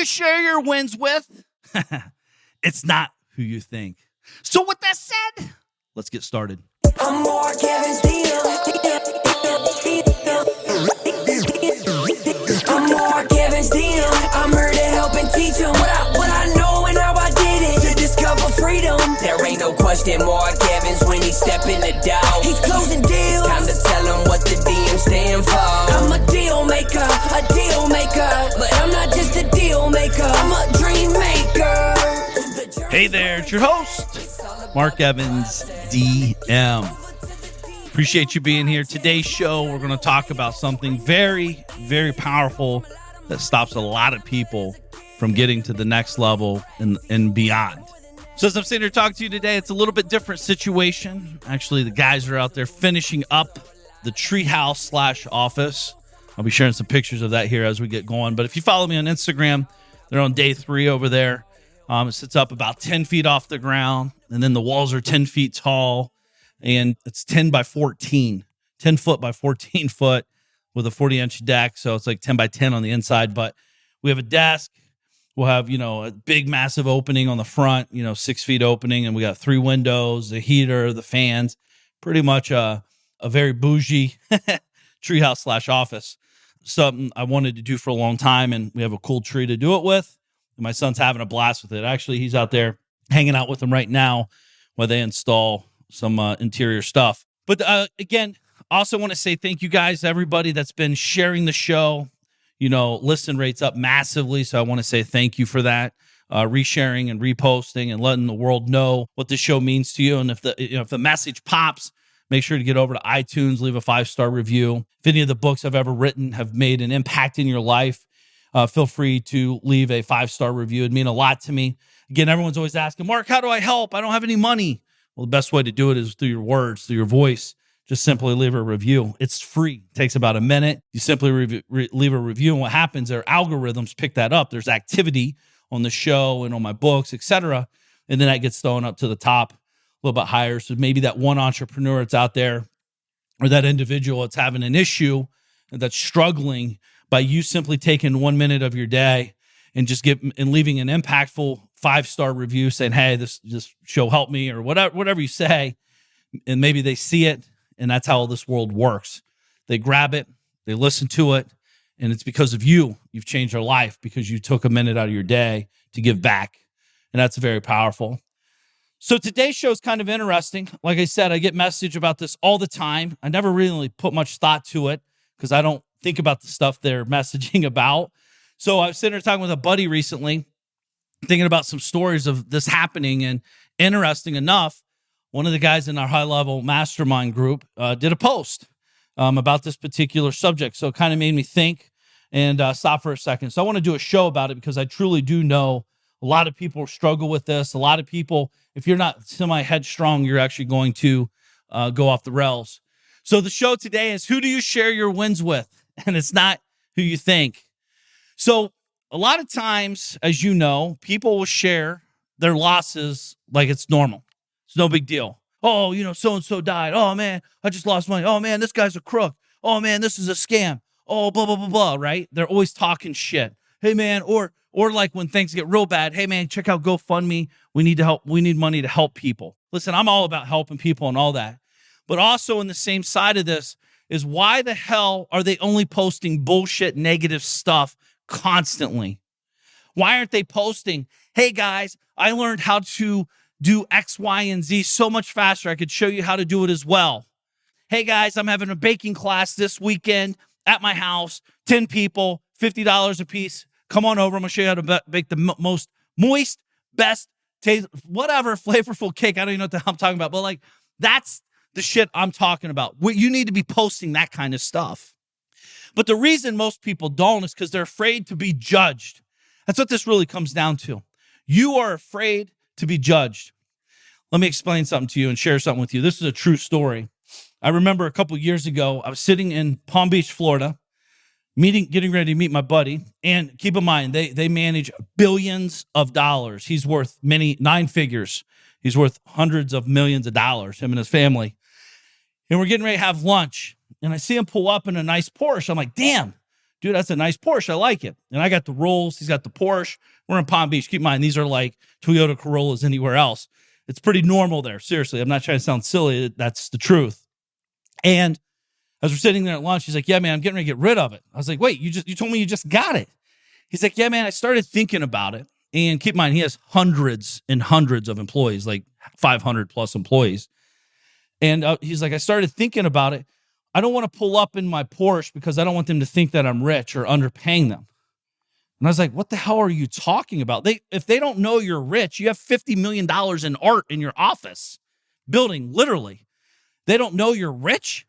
you share your wins with? It's not who you think. So with that said, let's get started. I'm more Kevin's deal. I'm more Kevin's deal. I'm here to help and teach him what I know and how I did it to discover freedom. There ain't no question more Kevin's when he step in the door. He's closing deals. Time to tell him what the DM stand for. I'm a deal maker, but I'm not just a deal maker. I'm a dream maker. Hey there, it's your host, Mark Evans, DM. Appreciate you being here. Today's show, we're going to talk about something very, very powerful that stops a lot of people from getting to the next level and beyond. So as I'm sitting here talking to you today, it's a little bit different situation. Actually, the guys are out there finishing up the treehouse/office. I'll be sharing some pictures of that here as we get going. But if you follow me on Instagram, they're on day 3 over there. It sits up about 10 feet off the ground, and then the walls are 10 feet tall, and it's 10 by 14, 10 foot by 14 foot with a 40-inch deck, so it's like 10 by 10 on the inside. But we have a desk. We'll have, a big, massive opening on the front, 6 feet opening, and we got 3 windows, the heater, the fans, pretty much a very bougie treehouse/office. Something I wanted to do for a long time, and we have a cool tree to do it with. My son's having a blast with it. Actually, he's out there hanging out with them right now while they install some interior stuff. But again, also want to say thank you guys, everybody that's been sharing the show. Listen rates up massively, so I want to say thank you for that. Resharing and reposting and letting the world know what this show means to you. And if the message pops, make sure to get over to iTunes, leave a 5-star review. If any of the books I've ever written have made an impact in your life, feel free to leave a 5-star review. It'd mean a lot to me. Again, everyone's always asking, Mark, how do I help? I don't have any money. Well, the best way to do it is through your words, through your voice. Just simply leave a review. It's free. It takes about a minute. You simply leave a review, and what happens, their algorithms pick that up. There's activity on the show and on my books, etc., and then that gets thrown up to the top a little bit higher. So maybe that one entrepreneur that's out there or that individual that's having an issue and that's struggling, by you simply taking 1 minute of your day and just leaving an impactful 5-star review saying, hey, this show helped me, or whatever you say, and maybe they see it, and that's how this world works. They grab it, they listen to it, and it's because of you. You've changed their life because you took a minute out of your day to give back, and that's very powerful. So today's show is kind of interesting. Like I said, I get message about this all the time. I never really put much thought to it because I don't think about the stuff they're messaging about. So I was sitting there talking with a buddy recently, thinking about some stories of this happening, and interesting enough, one of the guys in our high-level mastermind group did a post about this particular subject. So it kind of made me think and stop for a second. So I want to do a show about it because I truly do know a lot of people struggle with this. A lot of people, if you're not semi-headstrong, you're actually going to go off the rails. So the show today is, who do you share your wins with? And it's not who you think. So a lot of times, as you know, people will share their losses like it's normal. It's no big deal. Oh, so-and-so died. Oh, man, I just lost money. Oh, man, this guy's a crook. Oh, man, this is a scam. Oh, blah, blah, blah, blah, right? They're always talking shit. Hey, man, or like when things get real bad, hey, man, check out GoFundMe. We need to help. We need money to help people. Listen, I'm all about helping people and all that. But also on the same side of this is, why the hell are they only posting bullshit, negative stuff constantly? Why aren't they posting, hey guys, I learned how to do X, Y, and Z so much faster. I could show you how to do it as well. Hey guys, I'm having a baking class this weekend at my house, 10 people, $50 a piece. Come on over. I'm going to show you how to bake the most moist, best, taste, whatever, flavorful cake. I don't even know what the hell I'm talking about, but that's the shit I'm talking about. You need to be posting that kind of stuff. But the reason most people don't is because they're afraid to be judged. That's what this really comes down to. You are afraid to be judged. Let me explain something to you and share something with you. This is a true story. I remember a couple years ago, I was sitting in Palm Beach, Florida, getting ready to meet my buddy. And keep in mind, they manage billions of dollars. He's worth 9 figures. He's worth hundreds of millions of dollars, him and his family. And we're getting ready to have lunch. And I see him pull up in a nice Porsche. I'm like, damn, dude, that's a nice Porsche. I like it. And I got the Rolls. He's got the Porsche. We're in Palm Beach. Keep in mind, these are like Toyota Corollas anywhere else. It's pretty normal there. Seriously, I'm not trying to sound silly. That's the truth. And as we're sitting there at lunch, he's like, yeah, man, I'm getting ready to get rid of it. I was like, wait, you told me you just got it. He's like, yeah, man, I started thinking about it. And keep in mind, he has hundreds and hundreds of employees, like 500 plus employees. And he's like, I started thinking about it. I don't want to pull up in my Porsche because I don't want them to think that I'm rich or underpaying them. And I was like, what the hell are you talking about? If they don't know you're rich, you have $50 million in art in your office building, literally. They don't know you're rich.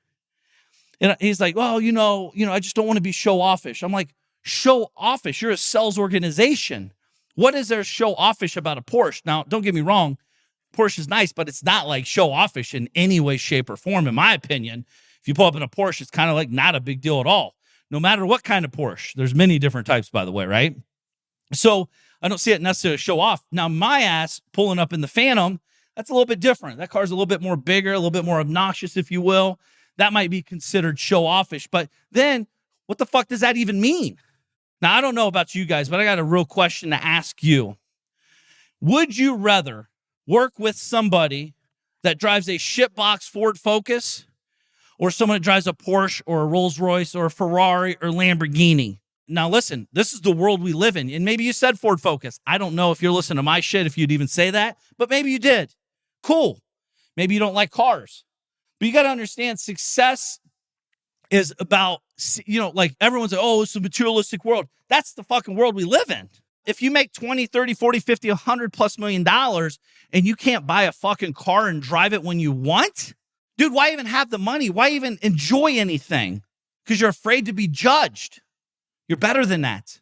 And he's like, well, I just don't want to be show offish. I'm like, show offish? You're a sales organization. What is there show offish about a Porsche? Now, don't get me wrong. Porsche is nice, but it's not like show offish in any way, shape, or form, in my opinion. If you pull up in a Porsche, it's kind of like not a big deal at all. No matter what kind of Porsche. There's many different types, by the way, right? So I don't see it necessarily show off. Now, my ass pulling up in the Phantom, that's a little bit different. That car's a little bit more bigger, a little bit more obnoxious, if you will. That might be considered show offish. But then what the fuck does that even mean? Now, I don't know about you guys, but I got a real question to ask you. Would you rather work with somebody that drives a shitbox Ford Focus or someone that drives a Porsche or a Rolls Royce or a Ferrari or Lamborghini? Now, listen, this is the world we live in. And maybe you said Ford Focus. I don't know if you're listening to my shit, if you'd even say that, but maybe you did. Cool. Maybe you don't like cars. But you got to understand, success is about, like everyone's like, oh, it's a materialistic world. That's the fucking world we live in. If you make 20, 30, 40, 50, 100 plus $1 million and you can't buy a fucking car and drive it when you want, dude, why even have the money? Why even enjoy anything? Because you're afraid to be judged. You're better than that.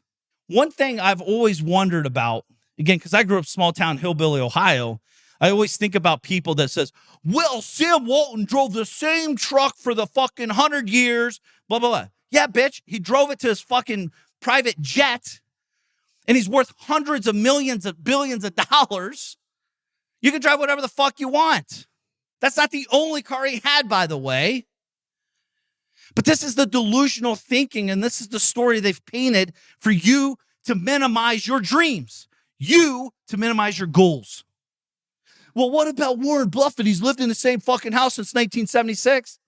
One thing I've always wondered about, again, because I grew up small town hillbilly, Ohio, I always think about people that says, well, Sam Walton drove the same truck for the fucking 100 years, blah, blah, blah. Yeah, bitch, he drove it to his fucking private jet, and he's worth hundreds of millions of billions of dollars. You can drive whatever the fuck you want. That's not the only car he had, by the way. But this is the delusional thinking, and this is the story they've painted for you to minimize your dreams, you to minimize your goals. Well, what about Warren Buffett? He's lived in the same fucking house since 1976.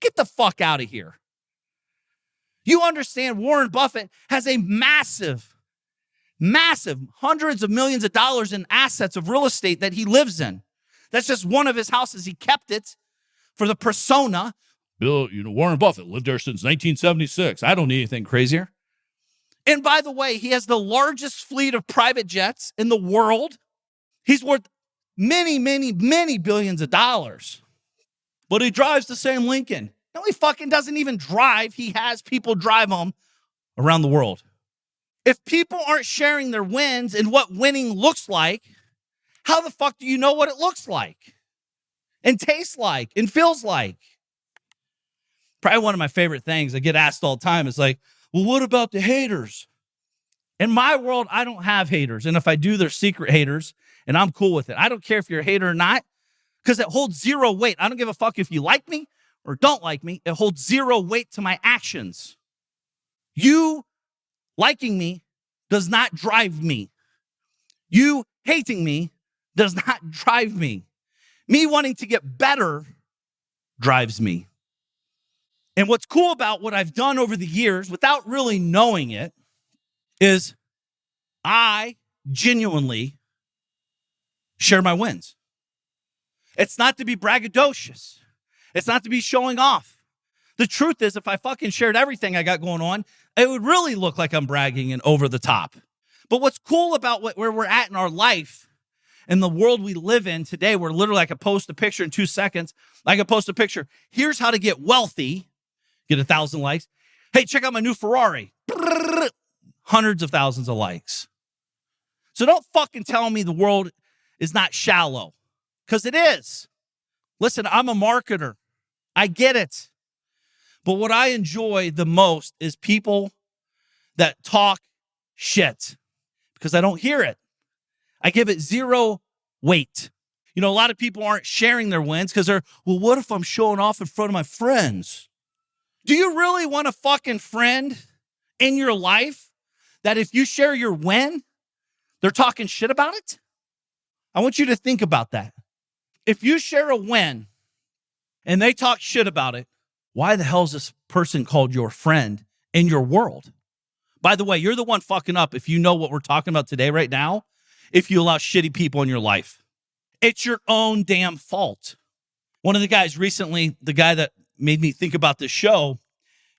Get the fuck out of here. You understand Warren Buffett has a massive hundreds of millions of dollars in assets of real estate that he lives in. That's just one of his houses. He kept it for the persona. Bill, Warren Buffett lived there since 1976. I don't need anything crazier. And by the way, he has the largest fleet of private jets in the world. He's worth many, many, many billions of dollars. But he drives the same Lincoln. No, he fucking doesn't even drive. He has people drive him around the world. If people aren't sharing their wins and what winning looks like, how the fuck do you know what it looks like and tastes like and feels like? Probably one of my favorite things I get asked all the time is like, well, what about the haters? In my world, I don't have haters. And if I do, they're secret haters, and I'm cool with it. I don't care if you're a hater or not, because it holds zero weight. I don't give a fuck if you like me or don't like me. It holds zero weight to my actions. You liking me does not drive me. You hating me does not drive me. Me wanting to get better drives me. And what's cool about what I've done over the years, without really knowing it, is I genuinely share my wins. It's not to be braggadocious. It's not to be showing off. The truth is, if I fucking shared everything I got going on, it would really look like I'm bragging and over the top. But what's cool about where we're at in our life and the world we live in today, where literally I could post a picture in 2 seconds. I could post a picture. Here's how to get wealthy. Get 1,000 likes. Hey, check out my new Ferrari. Hundreds of thousands of likes. So don't fucking tell me the world is not shallow, because it is. Listen, I'm a marketer. I get it. But what I enjoy the most is people that talk shit, because I don't hear it. I give it zero weight. A lot of people aren't sharing their wins because they're, well, what if I'm showing off in front of my friends? Do you really want a fucking friend in your life that if you share your win, they're talking shit about it? I want you to think about that. If you share a win and they talk shit about it, why the hell is this person called your friend in your world? By the way, you're the one fucking up if you know what we're talking about today right now, if you allow shitty people in your life. It's your own damn fault. One of the guys recently, the guy that made me think about this show,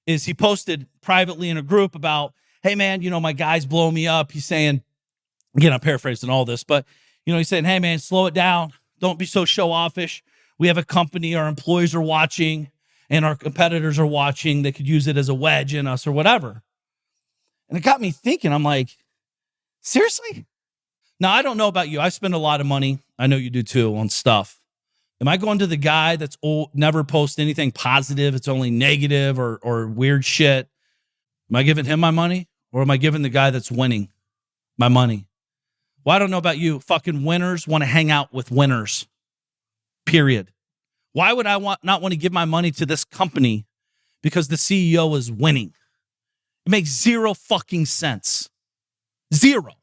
is he posted privately in a group about, hey man, my guy's blowing me up. He's saying, again, I'm paraphrasing all this, but he's saying, hey man, slow it down. Don't be so show offish. We have a company, our employees are watching and our competitors are watching. They could use it as a wedge in us or whatever. And it got me thinking, I'm like, seriously? Now, I don't know about you. I spend a lot of money. I know you do too on stuff. Am I going to the guy that's old, never post anything positive? It's only negative or weird shit. Am I giving him my money or am I giving the guy that's winning my money? Well, I don't know about you. Fucking winners want to hang out with winners. Period. Why would I not want to give my money to this company because the CEO is winning? It makes zero fucking sense. Zero.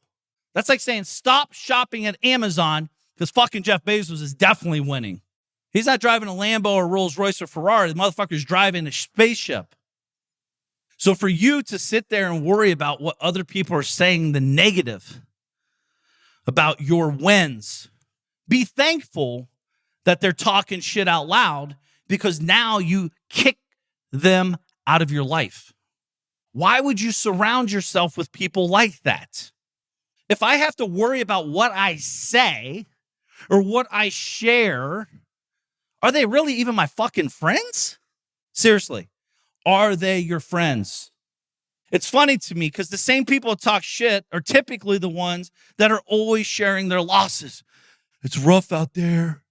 That's like saying stop shopping at Amazon because fucking Jeff Bezos is definitely winning. He's not driving a Lambo or Rolls Royce or Ferrari. The motherfucker's driving a spaceship. So for you to sit there and worry about what other people are saying, the negative about your wins, be thankful that they're talking shit out loud because now you kick them out of your life. Why would you surround yourself with people like that? If I have to worry about what I say or what I share, are they really even my fucking friends? Seriously, are they your friends? It's funny to me because the same people that talk shit are typically the ones that are always sharing their losses. It's rough out there.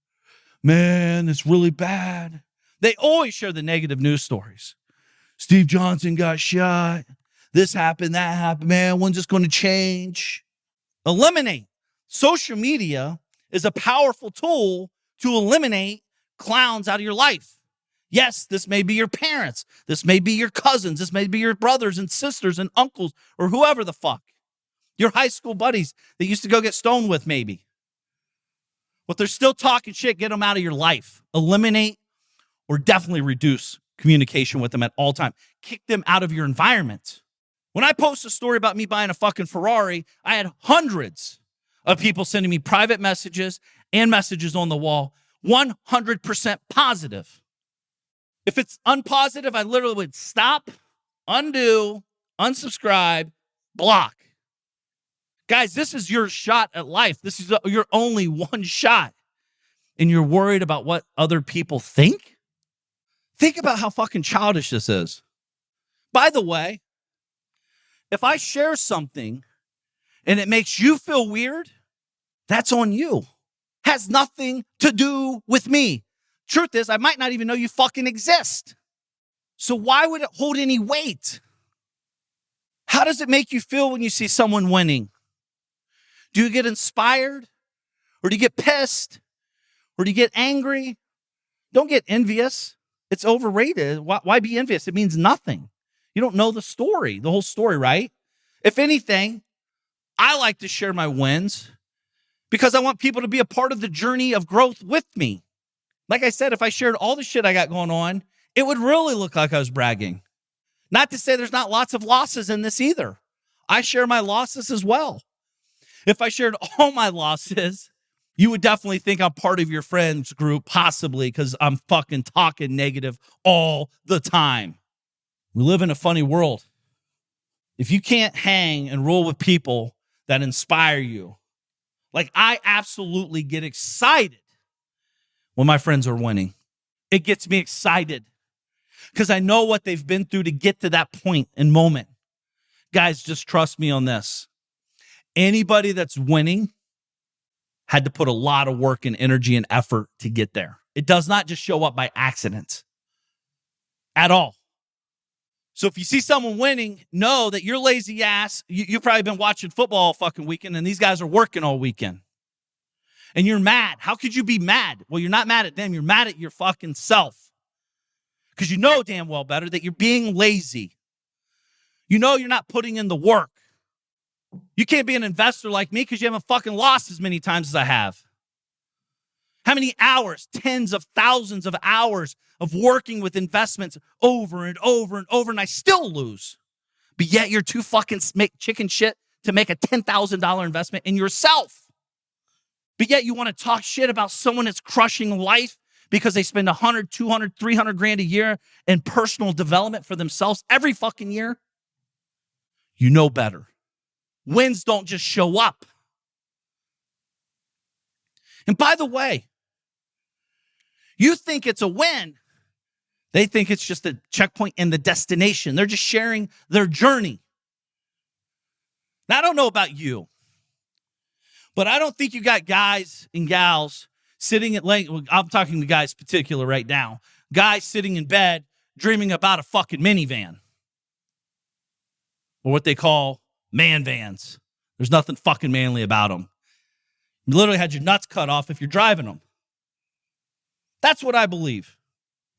Man, it's really bad. They always share the negative news stories. Steve Johnson got shot. This happened, that happened. Man, when's this going to change? Eliminate. Social media is a powerful tool to eliminate clowns out of your life. Yes, this may be your parents. This may be your cousins. This may be your brothers and sisters and uncles or whoever the fuck. Your high school buddies that you used to go get stoned with maybe. But they're still talking shit. Get them out of your life. Eliminate or definitely reduce communication with them at all time. Kick them out of your environment. When I post a story about me buying a fucking Ferrari, I had hundreds of people sending me private messages and messages on the wall, 100% positive. If it's unpositive, I literally would stop, undo, unsubscribe, block. Guys, this is your shot at life. This is your only one shot. And you're worried about what other people think? Think about how fucking childish this is. By the way, if I share something and it makes you feel weird, that's on you. Has nothing to do with me. Truth is, I might not even know you fucking exist. So why would it hold any weight? How does it make you feel when you see someone winning? Do you get inspired? Or do you get pissed? Or do you get angry? Don't get envious. It's overrated. Why be envious? It means nothing. You don't know the story, the whole story, right? If anything, I like to share my wins because I want people to be a part of the journey of growth with me. Like I said, if I shared all the shit I got going on, it would really look like I was bragging. Not to say there's not lots of losses in this either. I share my losses as well. If I shared all my losses, you would definitely think I'm part of your friends group, possibly because I'm fucking talking negative all the time. We live in a funny world. If you can't hang and roll with people that inspire you, like I absolutely get excited when my friends are winning. It gets me excited because I know what they've been through to get to that point and moment. Guys, just trust me on this. Anybody that's winning had to put a lot of work and energy and effort to get there. It does not just show up by accident at all. So if you see someone winning, know that your lazy ass, you've probably been watching football all fucking weekend and these guys are working all weekend. And you're mad. How could you be mad? Well, you're not mad at them. You're mad at your fucking self. Because you know damn well better that you're being lazy. You know you're not putting in the work. You can't be an investor like me because you haven't fucking lost as many times as I have. How many hours, tens of thousands of hours of working with investments over and over and over, and I still lose. But yet you're too fucking chicken shit to make a $10,000 investment in yourself. But yet you want to talk shit about someone that's crushing life because they spend 100, 200, 300 grand a year in personal development for themselves every fucking year. You know better. Wins don't just show up. And by the way, you think it's a win. They think it's just a checkpoint in the destination. They're just sharing their journey. Now, I don't know about you, but I don't think you got guys and gals sitting at late. I'm talking to guys particular right now. Guys sitting in bed dreaming about a fucking minivan. Or what they call man vans. There's nothing fucking manly about them. You literally had your nuts cut off if you're driving them. That's what I believe.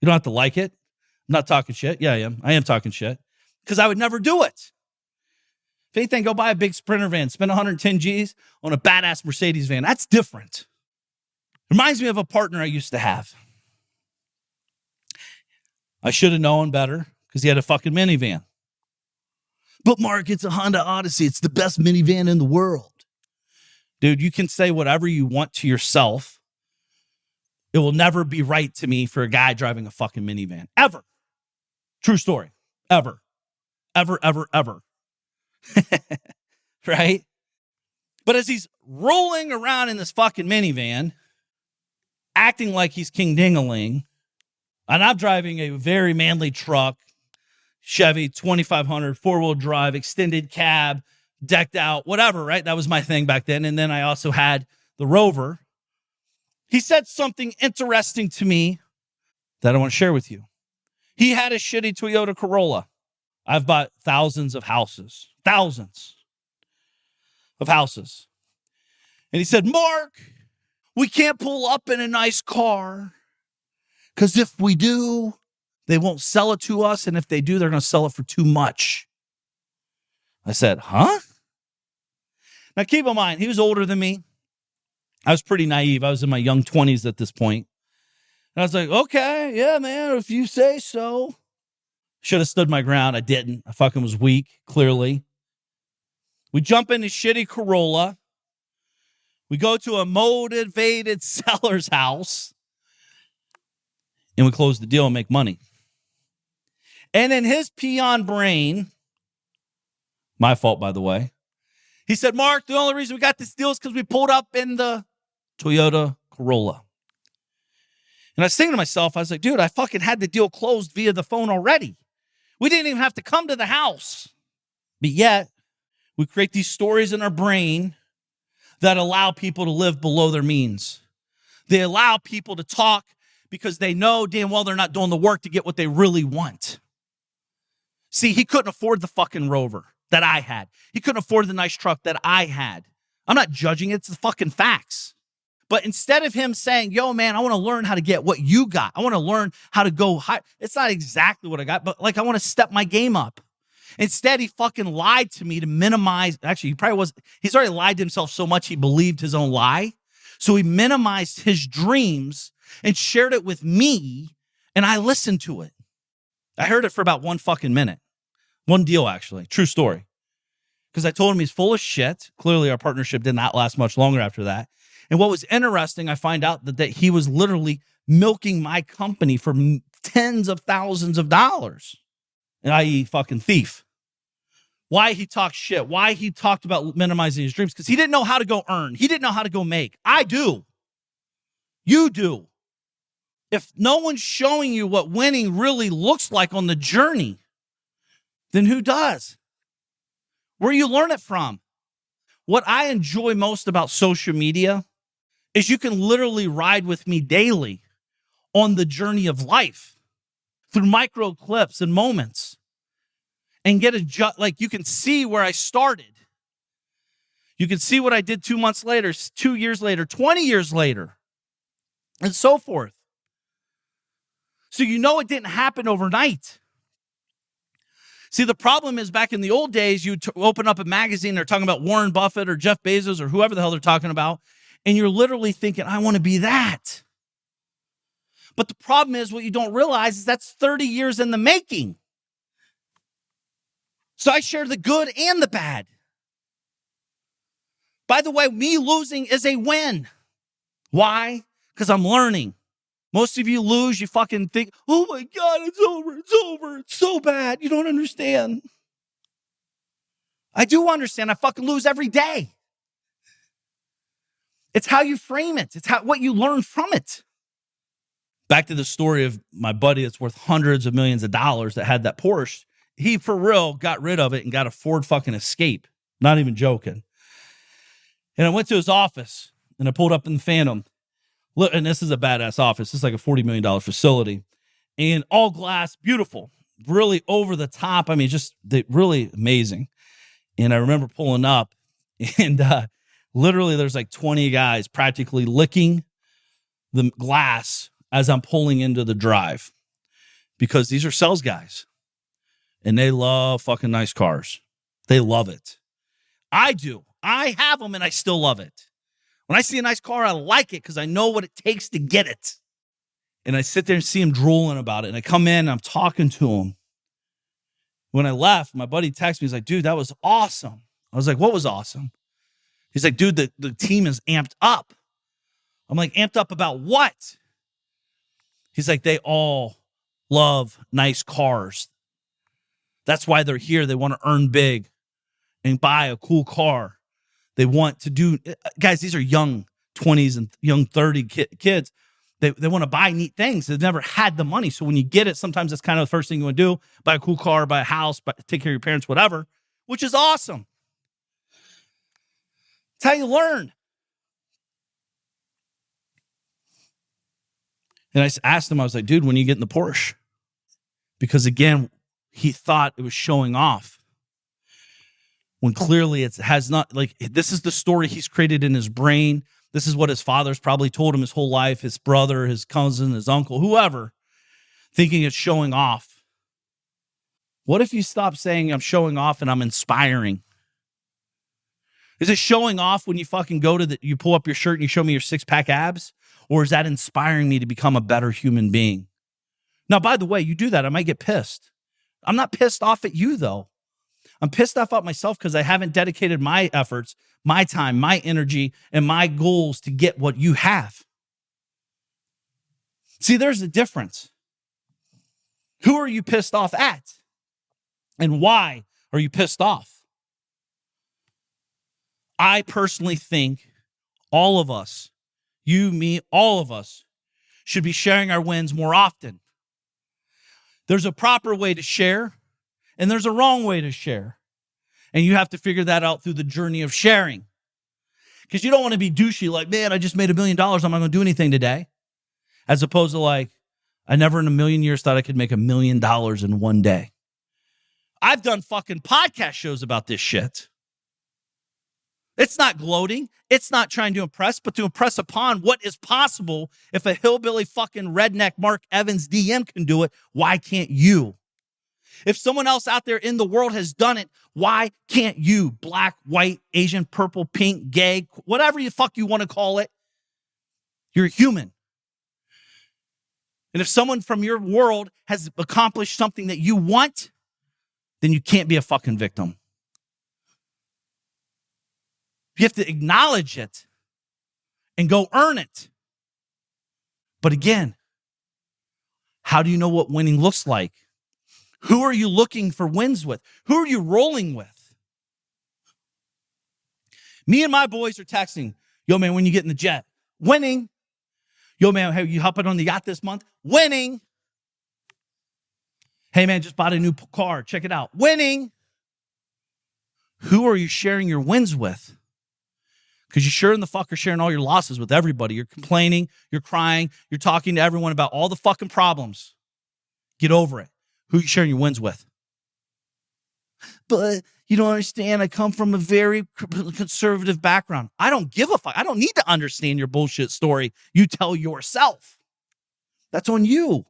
You don't have to like it. I'm not talking shit. Yeah, I am. I am talking shit. Because I would never do it. If anything, go buy a big Sprinter van, spend 110 G's on a badass Mercedes van. That's different. Reminds me of a partner I used to have. I should have known better because he had a fucking minivan. But Mark, it's a Honda Odyssey. It's the best minivan in the world. Dude, you can say whatever you want to yourself. It will never be right to me for a guy driving a fucking minivan. Ever. True story. Ever. Ever, ever, ever. Right? But as he's rolling around in this fucking minivan, acting like he's King Ding-a-ling, and I'm driving a very manly truck, Chevy 2500, four-wheel drive, extended cab, decked out, whatever, right? That was my thing back then. And then I also had the Rover. He said something interesting to me that I want to share with you. He had a shitty Toyota Corolla. I've bought thousands of houses. Thousands of houses. And he said, Mark, we can't pull up in a nice car because if we do, they won't sell it to us. And if they do, they're going to sell it for too much. I said, huh? Now, keep in mind, he was older than me. I was pretty naive. I was in my young 20s at this point. And I was like, okay, yeah, man, if you say so. Should have stood my ground. I didn't. I fucking was weak, clearly. We jump in his shitty Corolla. We go to a motivated seller's house. And we close the deal and make money. And in his peon brain, my fault, by the way, he said, Mark, the only reason we got this deal is because we pulled up in the Toyota Corolla. And I was thinking to myself, I was like, dude, I fucking had the deal closed via the phone already. We didn't even have to come to the house. But yet, we create these stories in our brain that allow people to live below their means. They allow people to talk because they know damn well they're not doing the work to get what they really want. See, he couldn't afford the fucking Rover that I had. He couldn't afford the nice truck that I had. I'm not judging it. It's the fucking facts. But instead of him saying, yo, man, I want to learn how to get what you got. I want to learn how to go high. It's not exactly what I got, but like I want to step my game up. Instead, he fucking lied to me to minimize. Actually, he probably was. He's already lied to himself so much he believed his own lie. So he minimized his dreams and shared it with me, and I listened to it. I heard it for about one fucking minute. One deal, actually. True story. Because I told him he's full of shit. Clearly, our partnership did not last much longer after that. And what was interesting, I find out that he was literally milking my company for tens of thousands of dollars. And i.e. fucking thief. Why he talked shit. Why he talked about minimizing his dreams. Because he didn't know how to go earn. He didn't know how to go make. I do. You do. If no one's showing you what winning really looks like on the journey, then who does? Where you learn it from? What I enjoy most about social media is you can literally ride with me daily on the journey of life through micro clips and moments and get like you can see where I started. You can see what I did 2 months later, 2 years later, 20 years later, and so forth. So you know it didn't happen overnight. See, the problem is back in the old days, you open up a magazine, they're talking about Warren Buffett or Jeff Bezos or whoever the hell they're talking about, and you're literally thinking, I want to be that. But the problem is what you don't realize is that's 30 years in the making. So I share the good and the bad. By the way, me losing is a win. Why? Because I'm learning. Most of you lose, you fucking think, oh my God, it's over, it's so bad. You don't understand. I do understand. I fucking lose every day. It's how you frame it. It's what you learn from it. Back to the story of my buddy that's worth hundreds of millions of dollars that had that Porsche. He, for real, got rid of it and got a Ford fucking Escape. Not even joking. And I went to his office and I pulled up in the Phantom. Look, and this is a badass office. This is like a $40 million facility. And all glass, beautiful. Really over the top. I mean, just really amazing. And I remember pulling up and literally there's like 20 guys practically licking the glass as I'm pulling into the drive. Because these are sales guys. And they love fucking nice cars. They love it. I do. I have them and I still love it. When I see a nice car, I like it because I know what it takes to get it. And I sit there and see him drooling about it. And I come in and I'm talking to him. When I left, my buddy texted me. He's like, dude, that was awesome. I was like, what was awesome? He's like, dude, the team is amped up. I'm like, amped up about what? He's like, they all love nice cars. That's why they're here. They want to earn big and buy a cool car. They want to do, guys, these are young 20s and young 30 kids. They want to buy neat things. They've never had the money. So when you get it, sometimes that's kind of the first thing you want to do. Buy a cool car, buy a house, take care of your parents, whatever, which is awesome. It's how you learn. And I asked him, I was like, dude, when are you getting the Porsche? Because again, he thought it was showing off. When clearly it has not, like, this is the story he's created in his brain. This is what his father's probably told him his whole life, his brother, his cousin, his uncle, whoever, thinking it's showing off. What if you stop saying I'm showing off and I'm inspiring? Is it showing off when you fucking go to you pull up your shirt and you show me your 6-pack abs? Or is that inspiring me to become a better human being? Now, by the way, you do that, I might get pissed. I'm not pissed off at you, though. I'm pissed off at myself because I haven't dedicated my efforts, my time, my energy, and my goals to get what you have. See, there's a difference. Who are you pissed off at? And why are you pissed off? I personally think all of us, you, me, all of us, should be sharing our wins more often. There's a proper way to share, and there's a wrong way to share. And you have to figure that out through the journey of sharing. Because you don't want to be douchey like, man, I just made $1 million. I'm not going to do anything today. As opposed to like, I never in a million years thought I could make $1 million in one day. I've done fucking podcast shows about this shit. It's not gloating. It's not trying to impress, but to impress upon what is possible. If a hillbilly fucking redneck Mark Evans DM can do it, why can't you? If someone else out there in the world has done it, why can't you? Black, white, Asian, purple, pink, gay, whatever the fuck you want to call it. You're a human. And if someone from your world has accomplished something that you want, then you can't be a fucking victim. You have to acknowledge it and go earn it. But again, how do you know what winning looks like? Who are you looking for wins with? Who are you rolling with? Me and my boys are texting. Yo, man, when you get in the jet? Winning. Yo, man, hey, you hopping on the yacht this month? Winning. Hey, man, just bought a new car. Check it out. Winning. Who are you sharing your wins with? Because you sure in the fuck are sharing all your losses with everybody. You're complaining, you're crying, you're talking to everyone about all the fucking problems. Get over it. Who are you sharing your wins with? But you don't understand. I come from a very conservative background. I don't give a fuck. I don't need to understand your bullshit story you tell yourself. That's on you.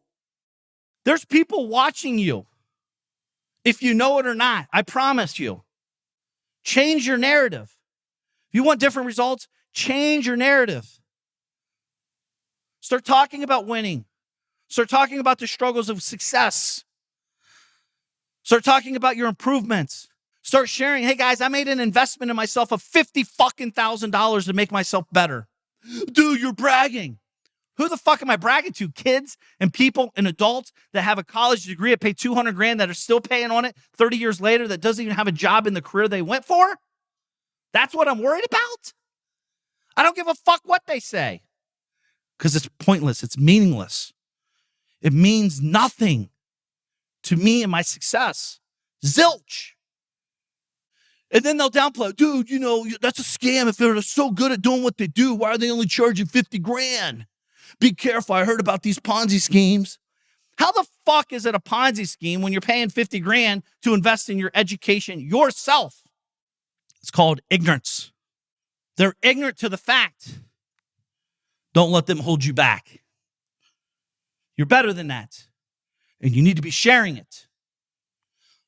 There's people watching you. If you know it or not, I promise you. Change your narrative. If you want different results, change your narrative. Start talking about winning. Start talking about the struggles of success. Start talking about your improvements. Start sharing, hey guys, I made an investment in myself of $50,000 to make myself better. Dude, you're bragging. Who the fuck am I bragging to? Kids and people and adults that have a college degree that pay $200,000 that are still paying on it 30 years later that doesn't even have a job in the career they went for? That's what I'm worried about? I don't give a fuck what they say because it's pointless. It's meaningless. It means nothing to me and my success. Zilch. And then they'll downplay, dude, you know, that's a scam. If they're so good at doing what they do, why are they only charging $50,000? Be careful. I heard about these Ponzi schemes. How the fuck is it a Ponzi scheme when you're paying $50,000 to invest in your education yourself? It's called ignorance. They're ignorant to the fact. Don't let them hold you back. You're better than that. And you need to be sharing it.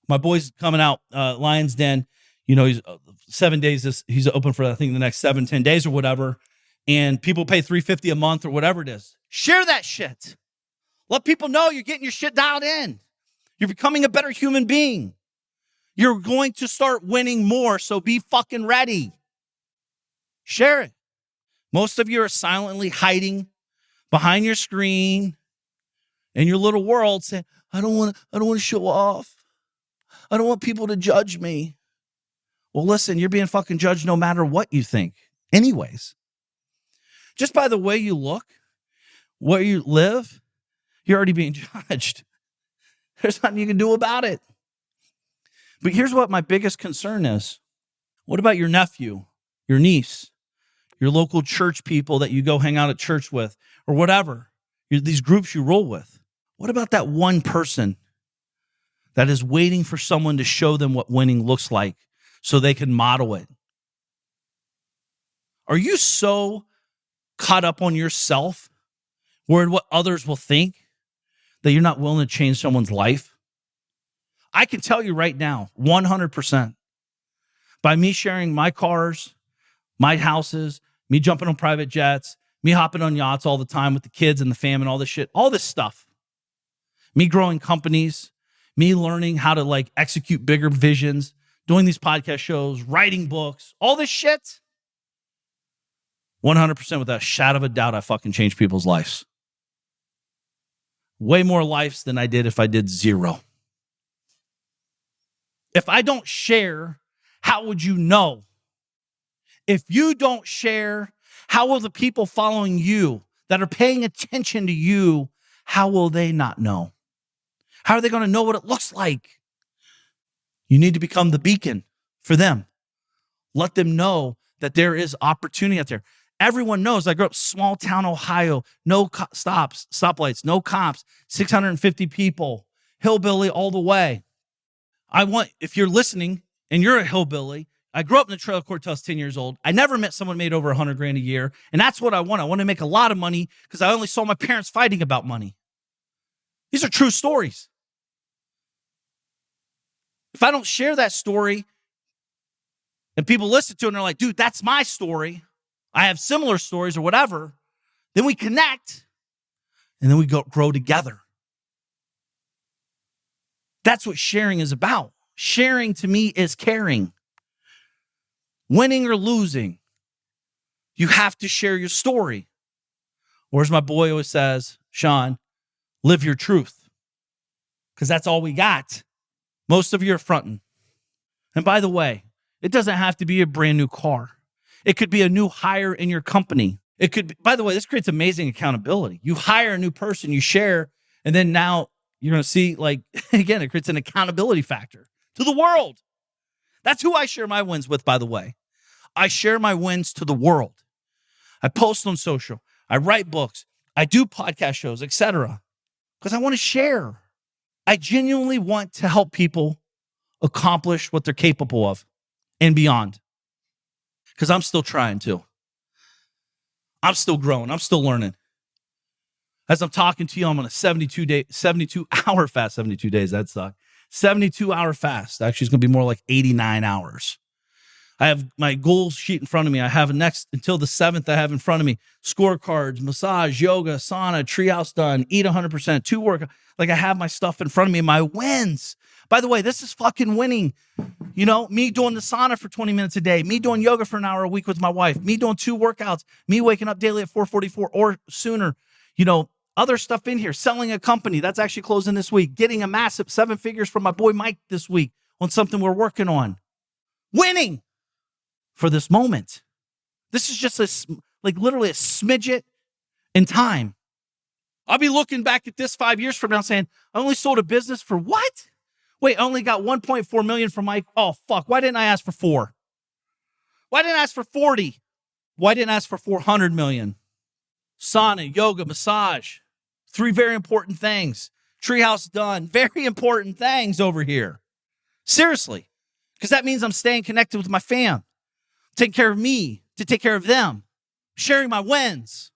My boy's coming out, Lion's Den. You know, he's 7 days. He's open for, I think, the next 7-10 days or whatever. And people pay $350 a month or whatever it is. Share that shit. Let people know you're getting your shit dialed in. You're becoming a better human being. You're going to start winning more, so be fucking ready. Share it. Most of you are silently hiding behind your screen in your little world saying, I don't want to show off. I don't want people to judge me. Well, listen, you're being fucking judged no matter what you think. Anyways, just by the way you look, where you live, you're already being judged. There's nothing you can do about it. But here's what my biggest concern is. What about your nephew, your niece, your local church people that you go hang out at church with, or whatever, these groups you roll with? What about that one person that is waiting for someone to show them what winning looks like so they can model it? Are you so caught up on yourself, worried what others will think, that you're not willing to change someone's life? I can tell you right now, 100%, by me sharing my cars, my houses, me jumping on private jets, me hopping on yachts all the time with the kids and the fam and all this shit, all this stuff, me growing companies, me learning how to execute bigger visions, doing these podcast shows, writing books, all this shit, 100% without a shadow of a doubt, I fucking changed people's lives. Way more lives than I did if I did zero. If I don't share, how would you know? If you don't share, how will the people following you that are paying attention to you, how will they not know? How are they going to know what it looks like? You need to become the beacon for them. Let them know that there is opportunity out there. Everyone knows I grew up small town Ohio, no stoplights, no cops, 650 people, hillbilly all the way. If you're listening and you're a hillbilly, I grew up in the trailer court till I was 10 years old. I never met someone made over $100,000 a year. And that's what I want. I want to make a lot of money because I only saw my parents fighting about money. These are true stories. If I don't share that story and people listen to it and they're like, dude, that's my story, I have similar stories or whatever, then we connect and then we grow together. That's what sharing is about. Sharing to me is caring. Winning or losing, you have to share your story. Or as my boy always says, Sean, live your truth. Because that's all we got. Most of you are fronting. And by the way, it doesn't have to be a brand new car. It could be a new hire in your company. It could be, by the way, this creates amazing accountability. You hire a new person, you share, and then now you're going to see, again, it creates an accountability factor to the world. That's who I share my wins with, by the way. I share my wins to the world. I post on social. I write books. I do podcast shows, etc. Because I want to share. I genuinely want to help people accomplish what they're capable of and beyond. Because I'm still trying to. I'm still growing. I'm still learning. As I'm talking to you, I'm on a 72-hour fast, 72 days, that sucked. 72-hour fast. Actually, it's going to be more like 89 hours. I have my goal sheet in front of me. I have next until the 7th. I have in front of me scorecards, massage, yoga, sauna, treehouse done, eat 100%, 2 work. Like I have my stuff in front of me, my wins. By the way, this is fucking winning. You know, me doing the sauna for 20 minutes a day, me doing yoga for an hour a week with my wife, me doing 2 workouts, me waking up daily at 4:44 or sooner. You know, other stuff in here, selling a company that's actually closing this week, getting a massive 7 figures from my boy Mike this week on something we're working on. Winning for this moment. This is just literally a smidget in time. I'll be looking back at this 5 years from now saying, I only sold a business for what? Wait, I only got 1.4 million from Mike. Oh, fuck. Why didn't I ask for 4? Why didn't I ask for 40? Why didn't I ask for 400 million? Sauna, yoga, massage. 3 very important things. Treehouse done. Very important things over here. Seriously. Because that means I'm staying connected with my fam. Taking care of me, to take care of them. Sharing my wins.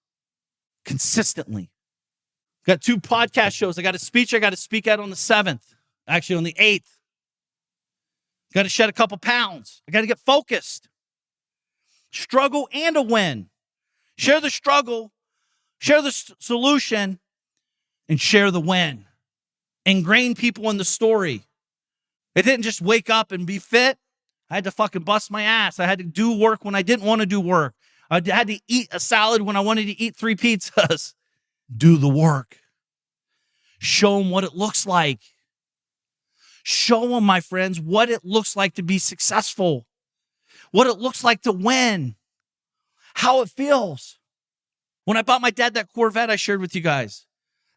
Consistently. Got 2 podcast shows. I got a speech I got to speak at on the 7th. Actually, on the 8th. Got to shed a couple pounds. I got to get focused. Struggle and a win. Share the struggle. Share the solution. And share the win. Ingrain people in the story. It didn't just wake up and be fit. I had to fucking bust my ass. I had to do work when I didn't want to do work. I had to eat a salad when I wanted to eat 3 pizzas. Do the work. Show them what it looks like. Show them, my friends, what it looks like to be successful. What it looks like to win. How it feels. When I bought my dad that Corvette I shared with you guys.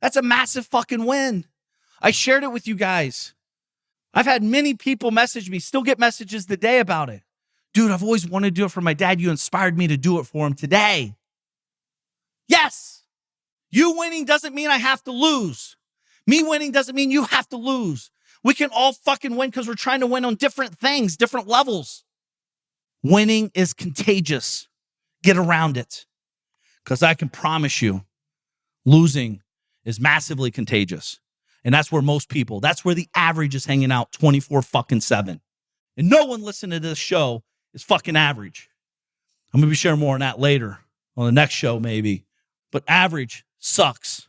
That's a massive fucking win. I shared it with you guys. I've had many people message me, still get messages today about it. Dude, I've always wanted to do it for my dad. You inspired me to do it for him today. Yes. You winning doesn't mean I have to lose. Me winning doesn't mean you have to lose. We can all fucking win because we're trying to win on different things, different levels. Winning is contagious. Get around it. Because I can promise you, losing is massively contagious. And that's where most people, that's where the average is hanging out 24/7. And no one listening to this show is fucking average. I'm going to be sharing more on that later, on the next show maybe. But average sucks.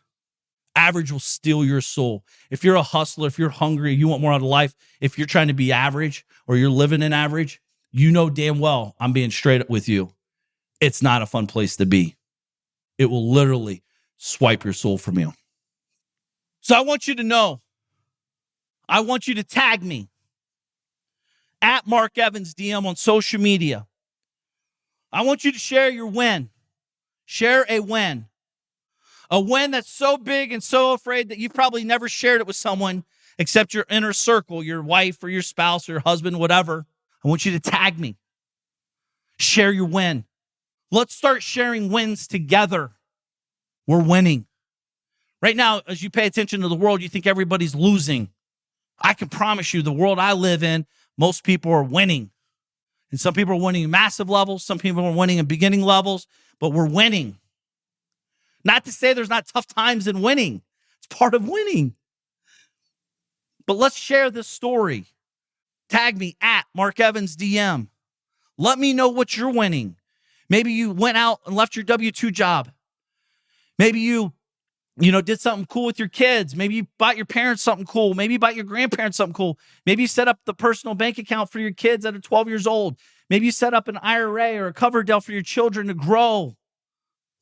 Average will steal your soul. If you're a hustler, if you're hungry, you want more out of life, if you're trying to be average or you're living in average, you know damn well I'm being straight up with you. It's not a fun place to be. It will literally swipe your soul from you. So I want you to know, I want you to tag me at Mark Evans DM on social media. I want you to share your win. Share a win. A win that's so big and so afraid that you've probably never shared it with someone except your inner circle, your wife or your spouse or your husband, whatever. I want you to tag me. Share your win. Let's start sharing wins together. We're winning. Right now, as you pay attention to the world, you think everybody's losing. I can promise you the world I live in, most people are winning. And some people are winning at massive levels. Some people are winning at beginning levels, but we're winning. Not to say there's not tough times in winning. It's part of winning. But let's share this story. Tag me at Mark Evans DM. Let me know what you're winning. Maybe you went out and left your W-2 job. Maybe you did something cool with your kids. Maybe you bought your parents something cool. Maybe you bought your grandparents something cool. Maybe you set up the personal bank account for your kids that are 12 years old. Maybe you set up an IRA or a Coverdell for your children to grow.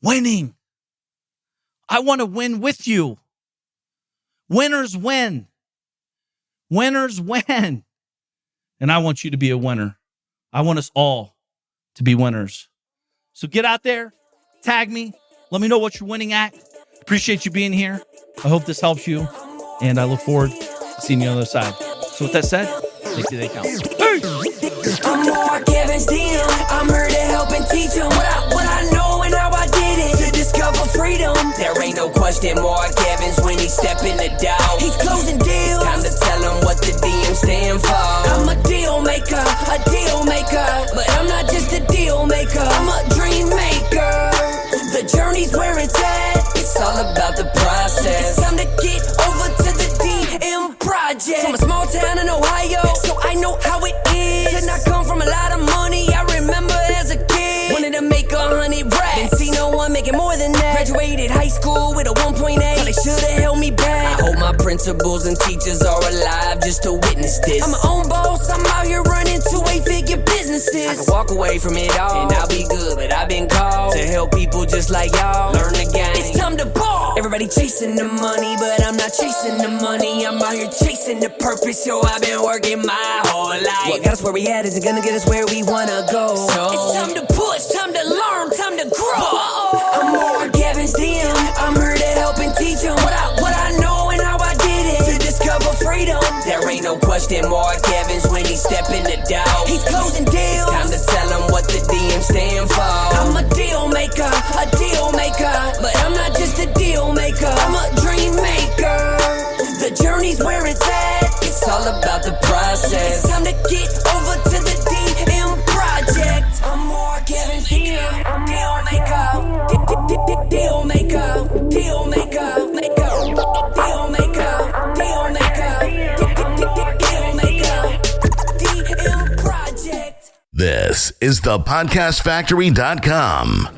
Winning. I want to win with you. Winners win. Winners win. And I want you to be a winner. I want us all to be winners. So get out there, tag me, let me know what you're winning at. Appreciate you being here. I hope this helps you, and I look forward to seeing you on the other side. So with that said, make today count. Hey! I'm Mark Evans DM. I'm here to help and teach them what I know and how I did it to discover freedom. There ain't no question Mark Evans when he step in the door. He's closing deals. Time to tell him what the DM stand for. I'm a deal maker, but I'm not just a deal maker. I'm a dream maker. The journey's where it's at. It's all about the process. It's time to get over to the DM project. From a small town Graduated high school with a 1.8. They should've held me back. I hope my principals and teachers are alive just to witness this. I'm my own boss, I'm out here running 2-8-figure businesses. I can walk away from it all, and I'll be good, but I've been called to help people just like y'all learn the game. It's time to ball. Everybody chasing the money, but I'm not chasing the money. I'm out here chasing the purpose, yo, I've been working my whole life. What got us where we at isn't gonna get us where we wanna go. So it's time to push, time to learn, time to grow. I'm more Kevin's DM. I'm here to help and teach him what I know and how I did it to discover freedom. There ain't no question more Kevin's when he step in the door. He's closing deals. It's time to tell him what the DM stand for. I'm a deal maker, but I'm not just a deal maker. I'm a dream maker. The journey's where it's at. It's all about the process. It's time to get over to the DM project. I'm more Kevin's DM. Deal maker. Deal maker. Deal maker. Deal maker. Deal maker. Deal maker. DM project. This is the podcastfactory.com.